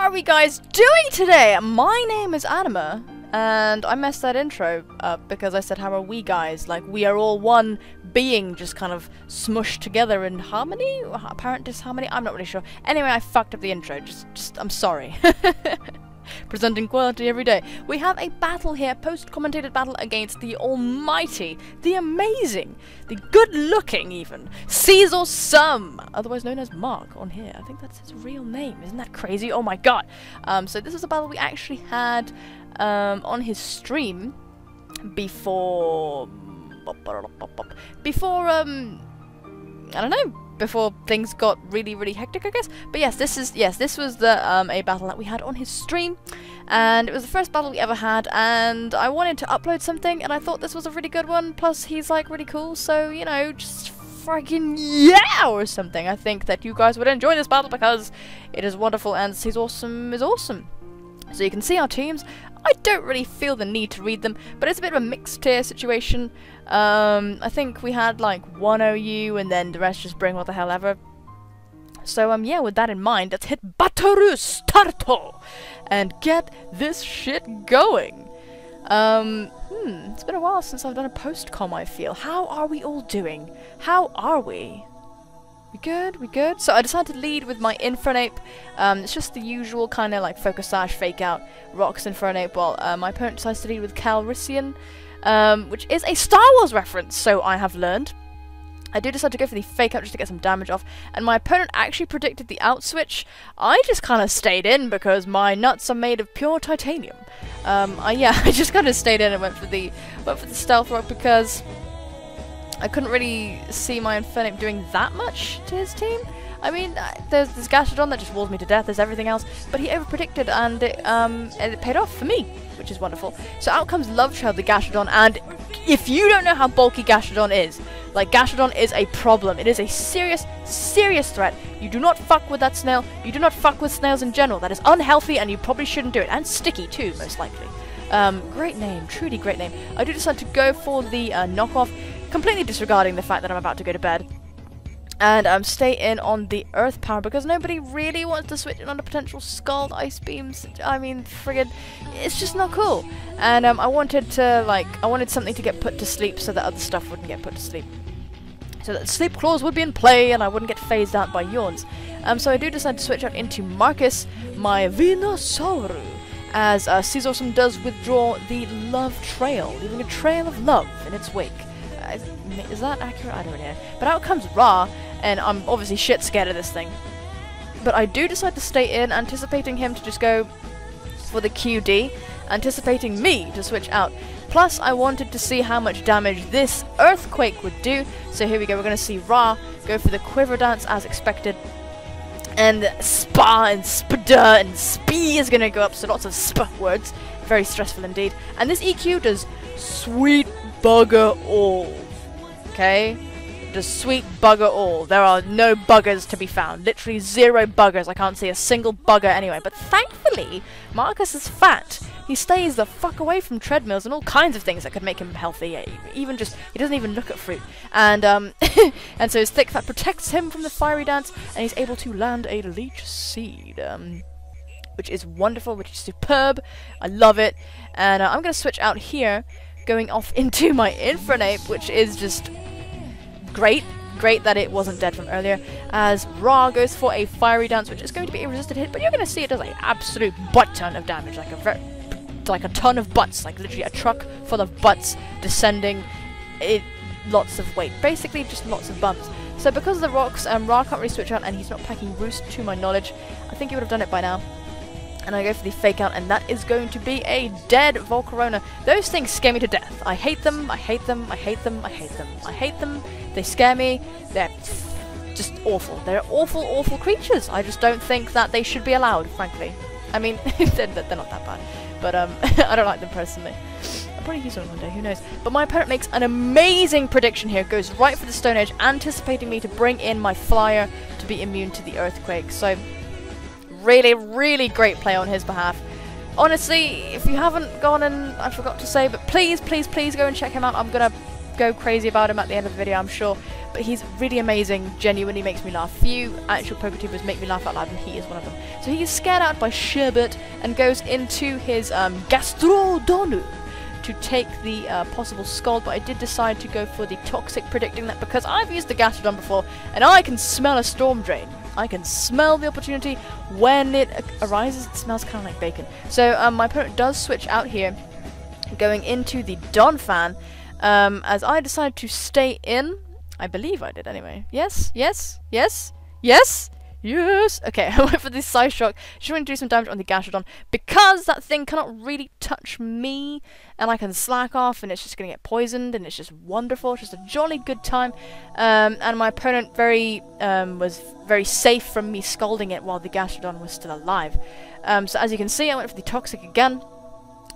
are we guys doing today? My name is Anima, and I messed that intro up because I said, how are we guys? Like, we are all one being just kind of smushed together in harmony? Apparent disharmony? I'm not really sure. Anyway, I fucked up the intro. I'm sorry. Presenting quality every day. We have a battle here, post-commentated battle against the almighty, the amazing, the good-looking even, ScizOrsome, otherwise known as Mark on here. I think that's his real name. Isn't that crazy? Oh my god. So this is a battle we actually had on his stream before I don't know, before things got really hectic, I guess. But yes, this was the a battle that we had on his stream, and it was the first battle we ever had, and I wanted to upload something, and I thought this was a really good one, plus he's like really cool, so you know, just friggin' yeah or something. I think that you guys would enjoy this battle because it is wonderful and ScizOrsome is awesome. So you can see our teams. I don't really feel the need to read them, but it's a bit of a mixed tier situation. I think we had like one OU and then the rest just bring what the hell ever. So yeah, with that in mind, let's hit Batteru Starto and get this shit going. It's been a while since I've done a post-com, I feel. How are we all doing? How are we? We good? We good? So I decided to lead with my Infernape. It's just the usual kind of like focus slash fake out rocks Infernape, while my opponent decides to lead with Calrissian, which is a Star Wars reference, so I have learned. I do decide to go for the fake out just to get some damage off, and my opponent actually predicted the out switch. I just kind of stayed in because my nuts are made of pure titanium. I just kind of stayed in and went for the stealth rock because I couldn't really see my Infernape doing that much to his team. I mean, there's this Gastrodon that just walls me to death, there's everything else, but he overpredicted and it paid off for me, which is wonderful. So out comes Love Child, the Gastrodon, and if you don't know how bulky Gastrodon is, like, Gastrodon is a problem. It is a serious threat. You do not fuck with that snail, you do not fuck with snails in general. That is unhealthy and you probably shouldn't do it, and sticky too, most likely. Great name, truly great name. I do decide to go for the knockoff, completely disregarding the fact that I'm about to go to bed, and stay in on the Earth Power because nobody really wants to switch in on the potential Scald Ice Beams. I mean, friggin', it's just not cool. And I wanted something to get put to sleep so that other stuff wouldn't get put to sleep, so that Sleep Claws would be in play and I wouldn't get phased out by yawns. So I do decide to switch out into Marcus, my Venusaur, as ScizOrsome does withdraw the Love Trail, leaving a trail of love in its wake. Is that accurate? I don't really know. But out comes Ra, and I'm obviously shit scared of this thing. But I do decide to stay in, anticipating him to just go for the QD, anticipating me to switch out. Plus, I wanted to see how much damage this Earthquake would do. So here we go, we're going to see Ra go for the Quiver Dance as expected. And Spa and Spada and Spee is going to go up, so lots of Sp words. Very stressful indeed. And this EQ does sweet bugger all. Okay? Just sweet bugger all. There are no buggers to be found. Literally zero buggers. I can't see a single bugger anyway. But thankfully, Marcus is fat. He stays the fuck away from treadmills and all kinds of things that could make him healthy. Even just, he doesn't even look at fruit. And and so his thick fat protects him from the fiery dance, and he's able to land a Leech Seed. Which is wonderful, which is superb. I love it. And I'm going to switch out here, going off into my Infernape, which is just great. Great that it wasn't dead from earlier, as Ra goes for a Fiery Dance, which is going to be a resisted hit, but you're going to see it does an absolute butt-ton of damage, like a ton of butts, like literally a truck full of butts descending, lots of weight, basically just lots of bumps. So because of the rocks, Ra can't really switch out, and he's not packing Roost to my knowledge. I think he would have done it by now. And I go for the fake out, and that is going to be a dead Volcarona. Those things scare me to death. I hate them, I hate them, I hate them, I hate them, I hate them. They scare me. They're just awful. They're awful, awful creatures. I just don't think that they should be allowed, frankly. I mean, they're not that bad. But I don't like them personally. I'll probably use one day, who knows. But my opponent makes an amazing prediction here. Goes right for the Stone Edge, anticipating me to bring in my Flyer to be immune to the Earthquake. So really great play on his behalf. Honestly, if you haven't gone and I forgot to say, but please go and check him out. I'm gonna go crazy about him at the end of the video, I'm sure. But he's really amazing, genuinely makes me laugh. Few actual PokeTubers make me laugh out loud, and he is one of them. So he is scared out by Sherbet and goes into his Gastrodonu to take the possible Scald, but I did decide to go for the Toxic, predicting that because I've used the Gastrodon before, and I can smell a Storm Drain. I can smell the opportunity when it arises. It smells kind of like bacon. So my opponent does switch out here, going into the Donphan, as I decided to stay in. I believe I did anyway. Yes, yes, yes, yes, yes. Okay, I went for the Psy Shock. Just want to do some damage on the Gastrodon because that thing cannot really touch me, and I can slack off, and it's just going to get poisoned, and it's just wonderful. It's just a jolly good time. And my opponent was very safe from me scalding it while the Gastrodon was still alive. So as you can see, I went for the Toxic again,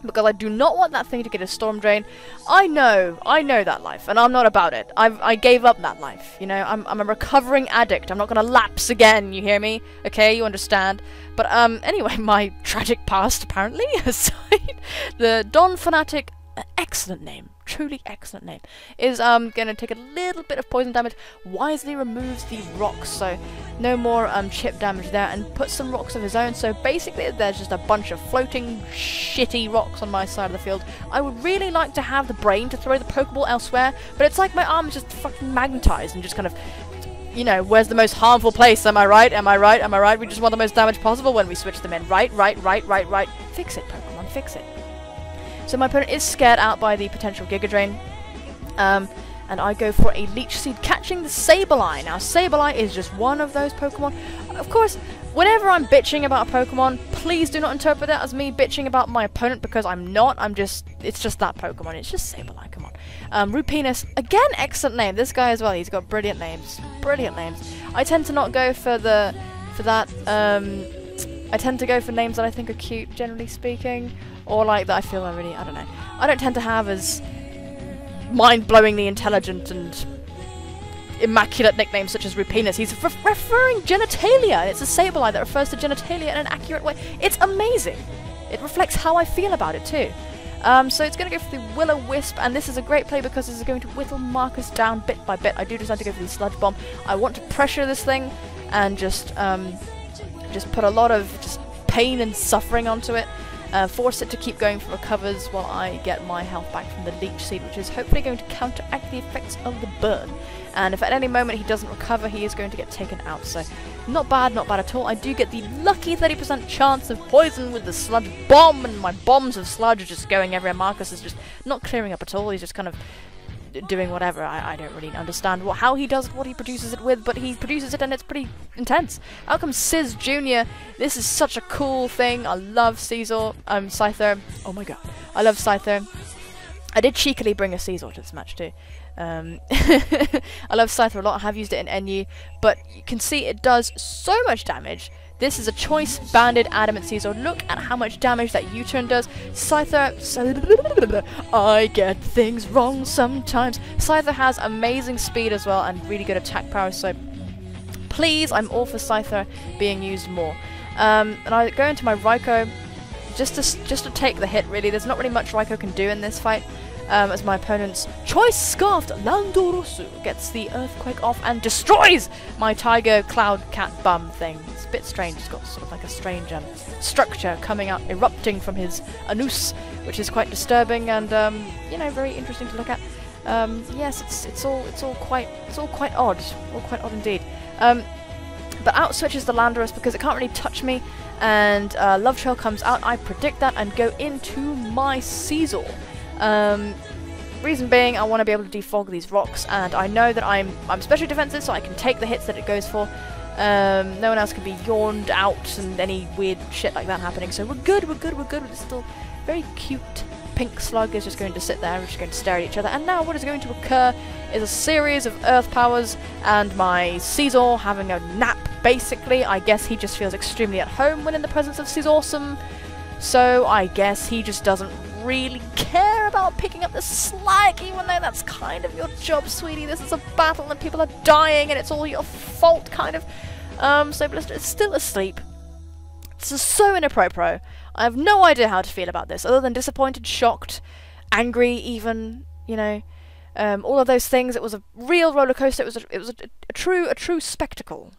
because I do not want that thing to get a Storm Drain. I know that life, and I'm not about it. I gave up that life, you know. I'm a recovering addict. I'm not gonna lapse again, you hear me? Okay, you understand? But anyway, my tragic past, apparently, aside, the Don Fanatic, excellent name, truly excellent name, is gonna take a little bit of poison damage, wisely removes the rocks, so no more chip damage there, and puts some rocks of his own. So basically there's just a bunch of floating shitty rocks on my side of the field. I would really like to have the brain to throw the Pokeball elsewhere, but it's like my arm is just fucking magnetized and just kind of, you know, where's the most harmful place? Am I right? Am I right? Am I right? We just want the most damage possible when we switch them in. Right. Fix it, Pokemon, fix it. So my opponent is scared out by the potential Giga Drain, and I go for a Leech Seed, catching the Sableye. Now, Sableye is just one of those Pokemon. Of course, whenever I'm bitching about a Pokemon, please do not interpret that as me bitching about my opponent, because I'm not. it's just that Pokemon. It's just Sableye, come on. Rupenis, again, excellent name. This guy as well, he's got brilliant names. Brilliant names. I tend to not go for that. I tend to go for names that I think are cute, generally speaking, or like that I feel are really, I don't know. I don't tend to have as mind-blowingly intelligent and immaculate nicknames such as Rupenis. He's referring genitalia. It's a Sableye that refers to genitalia in an accurate way. It's amazing. It reflects how I feel about it too. So it's going to go for the Will-O-Wisp, and this is a great play because this is going to whittle Marcus down bit by bit. I do decide to go for the Sludge Bomb. I want to pressure this thing and just put a lot of just pain and suffering onto it. Force it to keep going for recovers while I get my health back from the Leech Seed, which is hopefully going to counteract the effects of the burn. And if at any moment he doesn't recover, he is going to get taken out. So not bad at all. I do get the lucky 30% chance of poison with the Sludge Bomb, and my bombs of sludge are just going everywhere. Marcus is just not clearing up at all. He's just kind of doing whatever. I don't really understand how he does it, what he produces it with, but he produces it and it's pretty intense. Out comes Scyther Jr. This is such a cool thing. I love Scyther. Oh my god. I love Scyther. I did cheekily bring a Scyther to this match too. I love Scyther a lot. I have used it in NU, but you can see it does so much damage. This is a choice banded adamant Scyther. Look at how much damage that U-turn does. Scyther, I get things wrong sometimes. Scyther has amazing speed as well and really good attack power, so please, I'm all for Scyther being used more. And I go into my Raikou just to take the hit, really. There's not really much Raikou can do in this fight. As my opponent's Choice Scarfed Landorosu gets the Earthquake off and destroys my Tiger Cloud Cat Bum thing. It's a bit strange. It's got sort of like a strange structure coming out, erupting from his anus, which is quite disturbing and you know, very interesting to look at. Yes, it's all quite odd, quite odd indeed. But out switches the Landorus because it can't really touch me, and Love Trail comes out. I predict that and go into my Scyther. Reason being, I want to be able to defog these rocks, and I know that I'm special defensive, so I can take the hits that it goes for. No one else can be yawned out and any weird shit like that happening, so we're good. It's still very cute. Pink Slug is just going to sit there, we're just going to stare at each other, and now what is going to occur is a series of Earth Powers, and my Scyther having a nap, basically. I guess he just feels extremely at home when in the presence of ScizOrsome, so I guess he just doesn't really care about picking up the slack, even though that's kind of your job, sweetie. This is a battle and people are dying and it's all your fault, kind of. So Blister is still asleep. This is so inappropriate. I have no idea how to feel about this, other than disappointed, shocked, angry even, you know. all of those things. It was a real roller coaster. It was a true spectacle,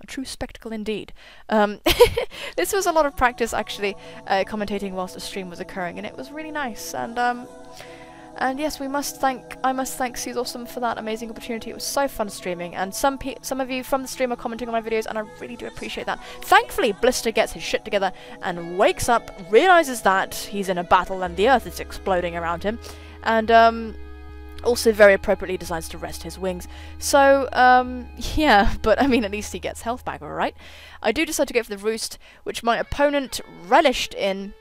indeed. This was a lot of practice actually, commentating whilst the stream was occurring, and it was really nice. And yes, I must thank ScizOrsome for that amazing opportunity. It was so fun streaming, and some of you from the stream are commenting on my videos, and I really do appreciate that. Thankfully, Blister gets his shit together and wakes up, realizes that he's in a battle and the earth is exploding around him, and also very appropriately decides to rest his wings. So, yeah, but I mean, at least he gets health back, alright? I do decide to go for the roost, which my opponent relished in,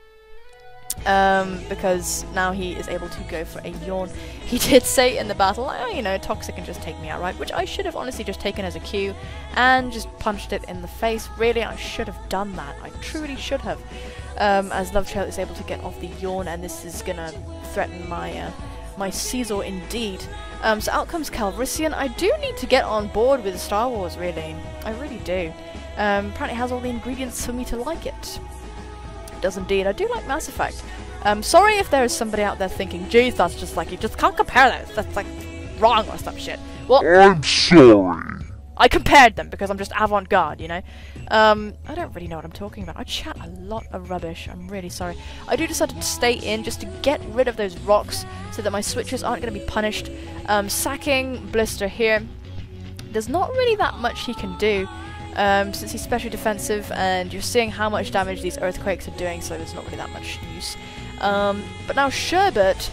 because now he is able to go for a yawn. He did say in the battle, oh, you know, Toxic can just take me outright, which I should have honestly just taken as a cue and just punched it in the face. Really, I should have done that. I truly should have. As Love Trail is able to get off the yawn, and this is gonna threaten my my Scyther indeed. So out comes Calrissian. I do need to get on board with Star Wars, really. I really do. Apparently it has all the ingredients for me to like it. Does indeed. I do like Mass Effect. Sorry if there is somebody out there thinking, geez, that's just like, you just can't compare those. That's like wrong or some shit. Well, I'm sorry. I compared them because I'm just avant-garde, you know. I don't really know what I'm talking about. I chat a lot of rubbish. I'm really sorry. I do decide to stay in just to get rid of those rocks so that my switches aren't going to be punished. Sacking Blister here. There's not really that much he can do. Since he's specially defensive, and you're seeing how much damage these earthquakes are doing, so there's not really that much use. But now Sherbet,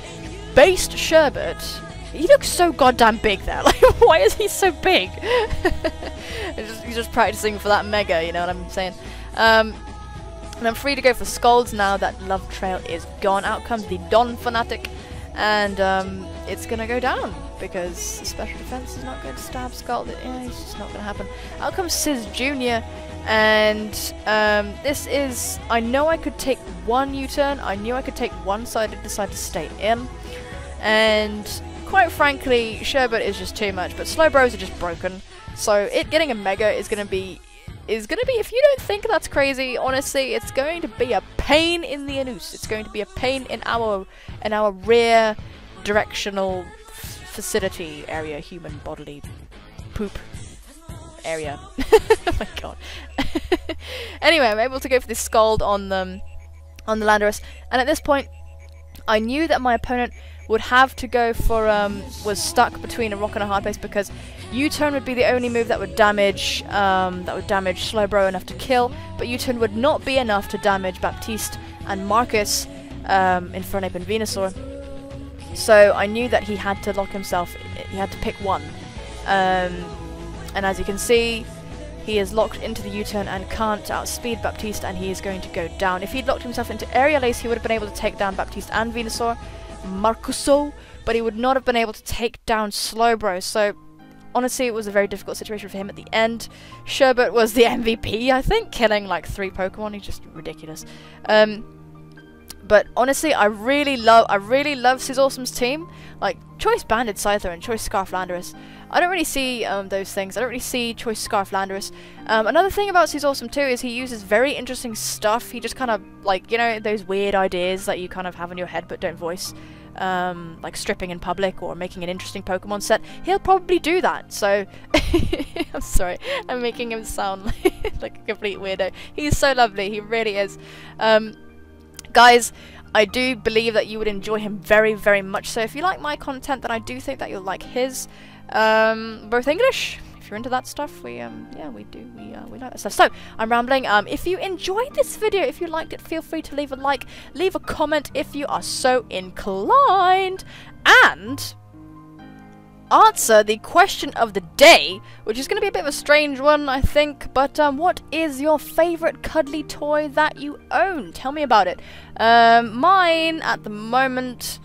based Sherbet, he looks so goddamn big there. Like, why is he so big? He's just practicing for that mega, you know what I'm saying? And I'm free to go for Scolds now that Love Trail is gone. Out comes the Don Fanatic, and it's gonna go down because special defense is not going to stab Scald. Yeah, it's just not going to happen. Out comes Scyther Jr. and this is... I know I could take one U-turn. I knew I could take one, so I did decide to stay in. And quite frankly, Sherbet is just too much. But Slowbros are just broken, so it getting a mega is gonna be. If you don't think that's crazy, honestly, it's going to be a pain in the anus. It's going to be a pain in our rear directional facility area, human bodily poop area. Oh my god. Anyway, I'm able to go for this Scald on the Landorus, and at this point, I knew that my opponent would have to go for was stuck between a rock and a hard place, because U-turn would be the only move that would damage Slowbro enough to kill, but U-turn would not be enough to damage Baptiste and Marcus, Infernape and Venusaur. So I knew that he had to lock himself. He had to pick one, and as you can see, he is locked into the U-turn and can't outspeed Baptiste, and he is going to go down. If he'd locked himself into Aerial Ace, he would have been able to take down Baptiste and Venusaur, Marcuso, but he would not have been able to take down Slowbro. So honestly, it was a very difficult situation for him at the end. Sherbet was the MVP, I think, killing like 3 Pokemon. He's just ridiculous. But honestly, I really love ScizOrsome's team. Like Choice Banded Scyther and Choice Scarf Landorus. I don't really see those things. I don't really see Choice Scarf Landorus. Another thing about ScizOrsome too is he uses very interesting stuff. He just kind of, like, you know, those weird ideas that you kind of have in your head but don't voice. Like stripping in public or making an interesting Pokemon set. He'll probably do that. So, I'm sorry. I'm making him sound like a complete weirdo. He's so lovely. He really is. Guys, I do believe that you would enjoy him very, very much. So if you like my content, then I do think that you'll like his. Both English. If you're into that stuff, we like that stuff. So I'm rambling. If you enjoyed this video, if you liked it, feel free to leave a like, leave a comment if you are so inclined, and answer the question of the day, which is going to be a bit of a strange one, I think, but what is your favourite cuddly toy that you own? Tell me about it. Mine, at the moment,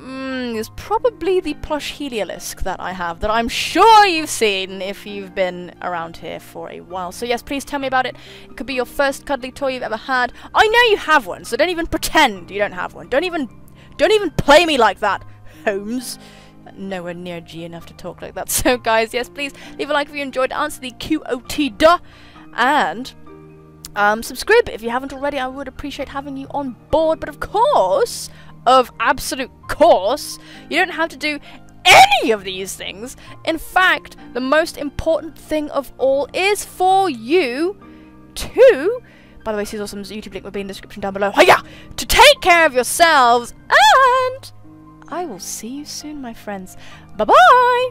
is probably the plush Heliolisk that I have, that I'm sure you've seen if you've been around here for a while. So yes, please tell me about it. It could be your first cuddly toy you've ever had. I know you have one, so don't even pretend you don't have one. Don't even play me like that, Holmes. Nowhere near G enough to talk like that. So guys, yes, please leave a like if you enjoyed, answer the QOT and subscribe if you haven't already. I would appreciate having you on board, but of absolute course, you don't have to do any of these things. In fact, the most important thing of all is for you to, by the way, ScizOrsome's YouTube link will be in the description down below, hiya! To take care of yourselves, and I will see you soon, my friends. Bye-bye!